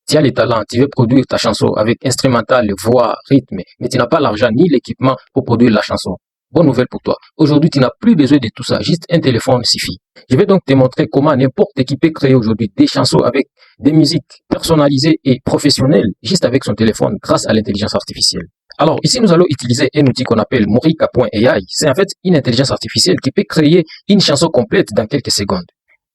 Tu as les talents, tu veux produire ta chanson avec instrumental, voix, rythme, mais tu n'as pas l'argent ni l'équipement pour produire la chanson. Bonne nouvelle pour toi. Aujourd'hui, tu n'as plus besoin de tout ça. Juste un téléphone suffit. Je vais donc te montrer comment n'importe qui peut créer aujourd'hui des chansons avec des musiques personnalisées et professionnelles juste avec son téléphone grâce à l'intelligence artificielle. Alors, ici, nous allons utiliser un outil qu'on appelle Morica.ai. C'est en fait une intelligence artificielle qui peut créer une chanson complète dans quelques secondes.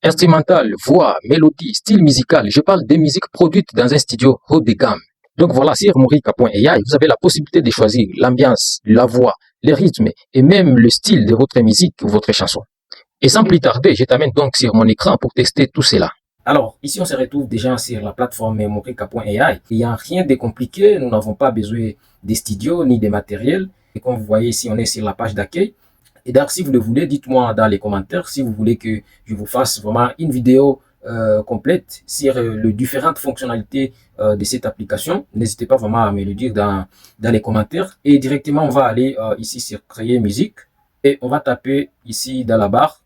Instrumental, voix, mélodie, style musical. Je parle des musiques produites dans un studio haut de gamme. Donc voilà, sur Morica.ai, vous avez la possibilité de choisir l'ambiance, la voix, les rythmes et même le style de votre musique ou votre chanson. Et sans plus tarder, je t'amène donc sur mon écran pour tester tout cela. Alors, ici, on se retrouve déjà sur la plateforme Morica.ai. Il n'y a rien de compliqué. Nous n'avons pas besoin des studios ni des matériels. Et comme vous voyez ici, on est sur la page d'accueil. Et d'ailleurs, si vous le voulez, dites-moi dans les commentaires si vous voulez que je vous fasse vraiment une vidéo complète sur les différentes fonctionnalités de cette application. N'hésitez pas vraiment à me le dire dans les commentaires. Et directement, on va aller ici sur Créer musique. Et on va taper ici dans la barre.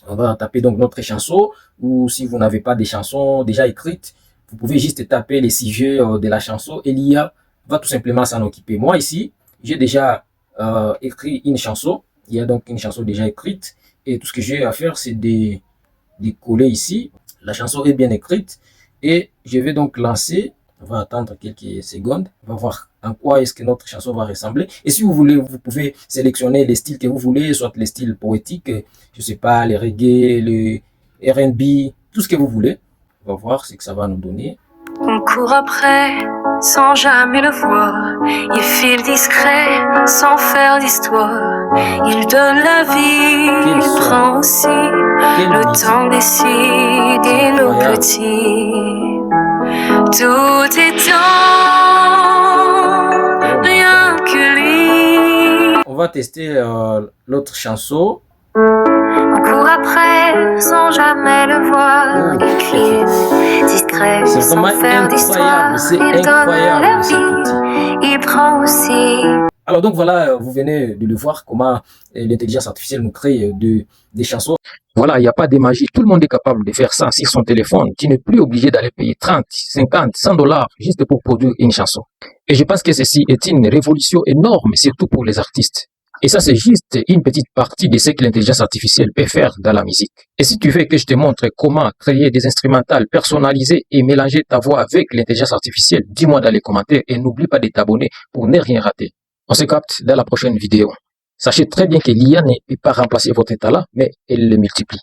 On va taper donc notre chanson. Ou si vous n'avez pas de chansons déjà écrites, vous pouvez juste taper les sujets de la chanson et l'IA va tout simplement s'en occuper. Moi ici, j'ai déjà écrit une chanson. Il y a donc une chanson déjà écrite et tout ce que j'ai à faire, c'est de coller ici. La chanson est bien écrite et je vais donc lancer. On va attendre quelques secondes. On va voir en quoi est-ce que notre chanson va ressembler. Et si vous voulez, vous pouvez sélectionner les styles que vous voulez, soit les styles poétiques, je sais pas, les reggae, le R&B, tout ce que vous voulez. On va voir ce que ça va nous donner. On court après, sans jamais le voir. Il file discret, sans faire d'histoire. Il donne la vie, il prend aussi le temps décider nos petits. Tout est temps, rien que lui. On va tester l'autre chanson. On court après, sans jamais le voir. Il file discret, sans faire d'histoire. Il donne la vie, il prend aussi. Alors donc voilà, vous venez de le voir comment l'intelligence artificielle nous crée des chansons. Voilà, il n'y a pas de magie. Tout le monde est capable de faire ça sur son téléphone. Tu n'es plus obligé d'aller payer 30, 50, 100 dollars juste pour produire une chanson. Et je pense que ceci est une révolution énorme, surtout pour les artistes. Et ça, c'est juste une petite partie de ce que l'intelligence artificielle peut faire dans la musique. Et si tu veux que je te montre comment créer des instrumentales personnalisées et mélanger ta voix avec l'intelligence artificielle, dis-moi dans les commentaires et n'oublie pas de t'abonner pour ne rien rater. On se capte dans la prochaine vidéo. Sachez très bien que l'IA ne peut pas remplacer votre talent, mais elle le multiplie.